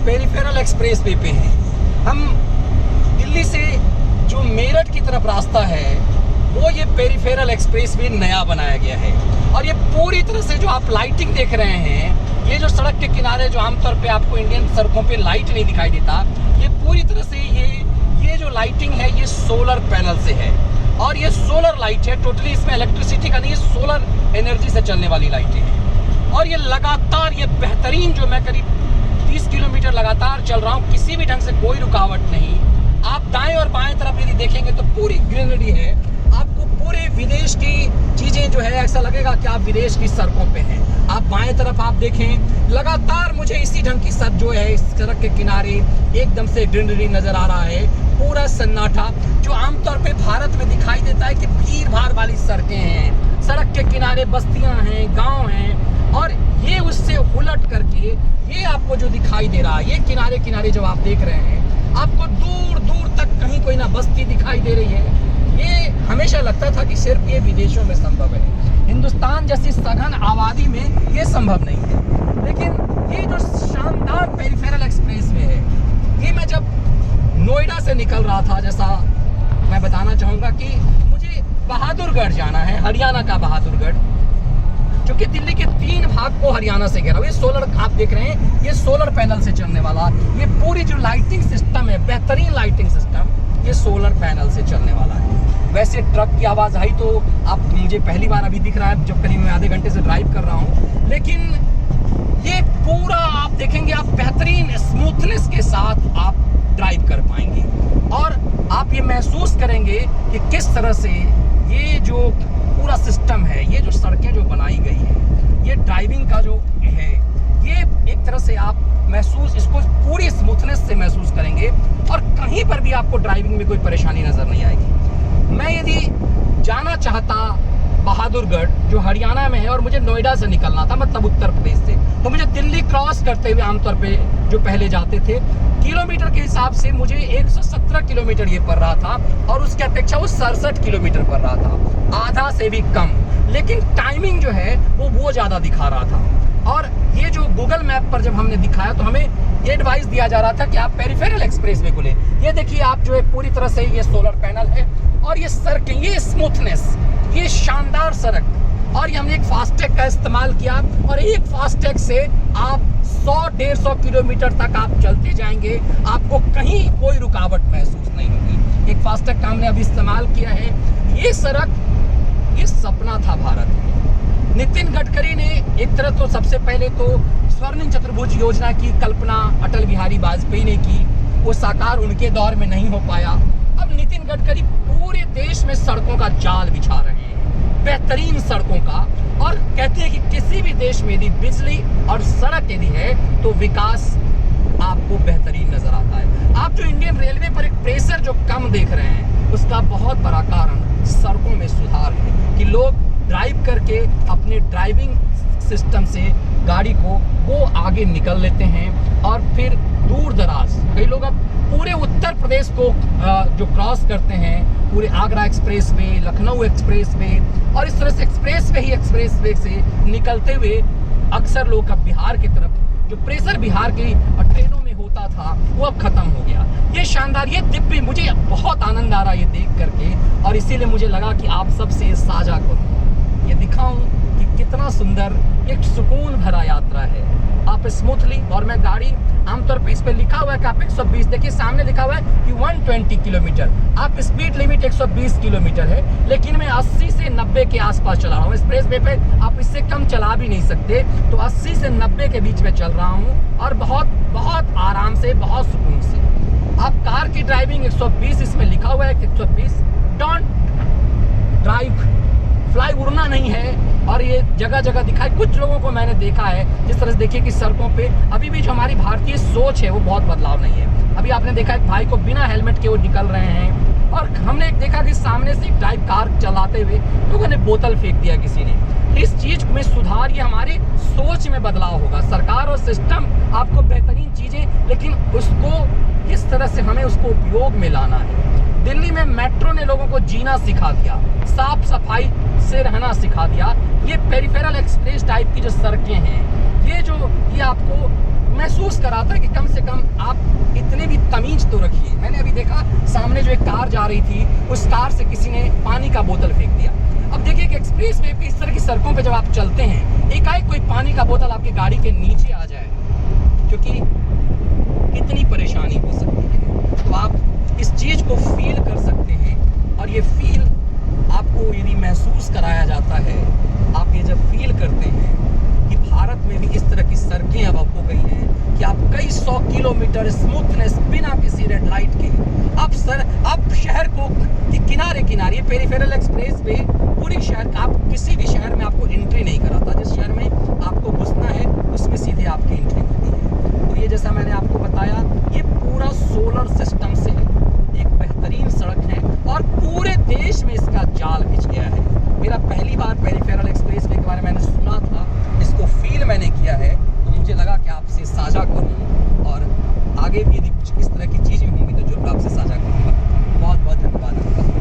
Peripheral expressway पे हैं। हम दिल्ली से जो मेरठ की तरफ रास्ता है वो ये पेरिफेरल एक्सप्रेसवे नया बनाया गया है। और ये पूरी तरह से जो आप लाइटिंग देख रहे हैं, ये जो सड़क के किनारे जो आमतौर पे आपको इंडियन सड़कों पे लाइट नहीं दिखाई देता, ये पूरी तरह से ये जो लाइटिंग है ये सोलर पैनल से है। और ये सोलर लाइट है, टोटली इसमें इलेक्ट्रिसिटी का नहीं, ये सोलर एनर्जी से चलने वाली लाइटें हैं। और ये लगातार ये बेहतरीन, जो मैं करीब 30 किलोमीटर लगातार चल रहा हूँ, किसी भी ढंग से कोई रुकावट नहीं। आप दाएं और बाएं तरफ यदि देखेंगे तो पूरी ग्रीनरी है। आपको पूरे विदेश की चीज़ें जो है ऐसा लगेगा कि आप विदेश की सड़कों पे हैं। आप बाएं तरफ आप देखें, लगातार मुझे इसी ढंग की सड़क जो है, इस सड़क के किनारे एकदम से ग्रीनरी नज़र आ रहा है, पूरा सन्नाटा जो आमतौर पे भारत में दिखाई देता है कि भीड़ भाड़ वाली सड़कें हैं, सड़क के किनारे बस्तियां हैं, गांव हैं। और ये उससे उलट करके ये आपको जो दिखाई दे रहा है, ये किनारे किनारे जब आप देख रहे हैं, आपको दूर दूर तक कहीं कोई ना बस्ती दिखाई दे रही है। ये हमेशा लगता था कि सिर्फ ये विदेशों में संभव है, हिंदुस्तान जैसी सघन आबादी में ये संभव नहीं है। लेकिन ये जो शानदार पेरिफेरल एक्सप्रेसवे है, ये मैं जब नोएडा से निकल रहा था, जैसा मैं बताना चाहूँगा कि मुझे बहादुरगढ़ जाना है, हरियाणा का बहादुरगढ़, जो कि दिल्ली के 3 भाग को हरियाणा से घेरा हुआ। ये सोलर आप देख रहे हैं, ये सोलर पैनल से चलने वाला ये पूरी जो लाइटिंग सिस्टम है, बेहतरीन लाइटिंग सिस्टम, ये सोलर पैनल से चलने वाला है। वैसे ट्रक की आवाज़ आई तो आप मुझे पहली बार अभी दिख रहा है, जब करीब मैं आधे घंटे से ड्राइव कर रहा हूँ। लेकिन ये पूरा आप देखेंगे, आप बेहतरीन स्मूथनेस के साथ आप ड्राइव कर पाएंगे और आप ये महसूस करेंगे कि किस तरह से ये जो पूरा सिस्टम है, ये जो सड़कें जो बनाई गई है, ये ड्राइविंग का जो है, ये एक तरह से आप महसूस इसको पूरी स्मूथनेस से महसूस करेंगे और कहीं पर भी आपको ड्राइविंग में कोई परेशानी नज़र नहीं आएगी। मैं यदि जाना चाहता बहादुरगढ़ जो हरियाणा में है और मुझे नोएडा से निकलना था, मतलब उत्तर प्रदेश से, तो मुझे दिल्ली क्रॉस करते हुए आमतौर पे जो पहले जाते थे, किलोमीटर के हिसाब से मुझे 117 किलोमीटर ये पड़ रहा था और उसके अपेक्षा वो 67 किलोमीटर पड़ रहा था, आधा से भी कम। लेकिन टाइमिंग जो है वो ज़्यादा दिखा रहा था। और ये जो गूगल मैप पर जब हमने दिखाया तो हमें ये एडवाइस दिया जा रहा था कि आप पेरिफेरल एक्सप्रेसवे को लें। ये देखिए, आप जो है पूरी तरह से ये सोलर पैनल है और ये सड़कें, ये स्मूथनेस, ये शानदार सड़क। और ये हमने एक फास्टैग का इस्तेमाल किया और एक फास्टैग से आप 100-150 किलोमीटर तक आप चलते जाएंगे, आपको कहीं कोई रुकावट महसूस नहीं होगी। एक फास्टैग का हमने अभी इस्तेमाल किया है। ये सड़क, ये सपना था भारत में। नितिन गडकरी ने एक तरह तो सबसे पहले तो स्वर्णिम चतुर्भुज योजना की कल्पना अटल बिहारी वाजपेयी ने की, वो साकार उनके दौर में नहीं हो पाया। अब नितिन गडकरी पूरे देश में सड़कों का जाल बिछा रहे हैं, बेहतरीन सड़कों का, और कहते हैं कि किसी भी देश में यदि बिजली और सड़क यदि है तो विकास आपको बेहतरीन नजर आता है। आप जो इंडियन रेलवे पर एक प्रेशर जो कम देख रहे हैं, उसका बहुत बड़ा कारण सड़कों में सुधार है कि लोग ड्राइव करके अपने ड्राइविंग सिस्टम से गाड़ी को वो आगे निकल लेते हैं और फिर दूर दराज, कई लोग अब पूरे उत्तर प्रदेश को जो क्रॉस करते हैं, पूरे आगरा एक्सप्रेसवे, लखनऊ एक्सप्रेसवे, और इस तरह से एक्सप्रेसवे से निकलते हुए अक्सर लोग अब बिहार की तरफ, जो प्रेशर बिहार की ट्रेनों में होता था वो अब खत्म हो गया। ये शानदार, ये दिव्य, मुझे बहुत आनंद आ रहा है ये देख करके, और इसीलिए मुझे लगा कि आप सबसे साझा करूँ, ये दिखाऊं कि कितना सुंदर एक सुकून भरा यात्रा है। आप स्मूथली, और मैं गाड़ी आमतौर पे इस पे लिखा हुआ है कि आप 120, देखिए सामने लिखा हुआ है कि 120 किलोमीटर, आप स्पीड लिमिट 120 किलोमीटर है, लेकिन मैं 80 से 90 के आसपास चला रहा हूँ। एक्सप्रेसवे पे आप इससे कम चला भी नहीं सकते, तो 80 से 90 के बीच में चल रहा हूँ और बहुत बहुत आराम से, बहुत सुकून से। आप कार की ड्राइविंग 120, इसमें लिखा हुआ है कि 120, डोंट ड्राइव, फ्लाई उड़ना नहीं है। और ये जगह जगह दिखाई, कुछ लोगों को मैंने देखा है जिस तरह से, देखिए कि सड़कों पे अभी भी जो हमारी भारतीय सोच है वो बहुत बदलाव नहीं है। अभी आपने देखा एक भाई को बिना हेलमेट के वो निकल रहे हैं, और हमने देखा कि सामने से एक ड्राइव कार चलाते हुए लोगों ने बोतल फेंक दिया किसी ने। इस चीज में सुधार, ये हमारे सोच में बदलाव होगा। सरकार और सिस्टम आपको बेहतरीन चीजें, लेकिन उसको किस तरह से हमें उसको उपयोग में लाना है। दिल्ली में मेट्रो ने लोगों को जीना सिखा दिया, साफ सफाई से रहना सिखा दिया। ये पेरिफेरल एक्सप्रेस टाइप की जो सड़कें हैं, ये आपको, मैं महसूस कराता है कि कम से कम आप इतने भी तमीज तो रखिए। मैंने अभी देखा सामने जो एक कार जा रही थी, उस कार से किसी ने पानी का बोतल फेंक दिया। अब देखिए कि एक्सप्रेस वे पे इस तरह की सड़कों पे जब आप चलते हैं, एकाएक कोई पानी का बोतल आपकी गाड़ी के नीचे आ जाए, क्योंकि कितनी परेशानी हो सकती है। तो आप इस चीज़ को फील कर सकते हैं, और ये फील आपको यदि महसूस कराया जाता है, आप ये जब फील करते हैं कि भारत में भी इस तरह की सड़कें अब हो गई हैं कि आप कई 100 किलोमीटर स्मूथनेस बिना किसी रेड लाइट के आप शहर को कि किनारे किनारे पेरिफेरल एक्सप्रेस पे पूरी शहर का, आप किसी भी शहर में आपको एंट्री नहीं कराता। जिस शहर में आपको घुसना है उसमें सीधे आपकी एंट्री होती है। और ये जैसा मैंने आपको बताया, ये पूरा सोलर सिस्टम से एक बेहतरीन सड़क है और पूरे देश में इसका जाल बिछ गया है। मेरा पहली बार पेरिफेरल एक्सप्रेस वे के बारे में मैंने सुना था, इसको फील मैंने किया है, तो मुझे लगा कि आपसे साझा करूं और आगे भी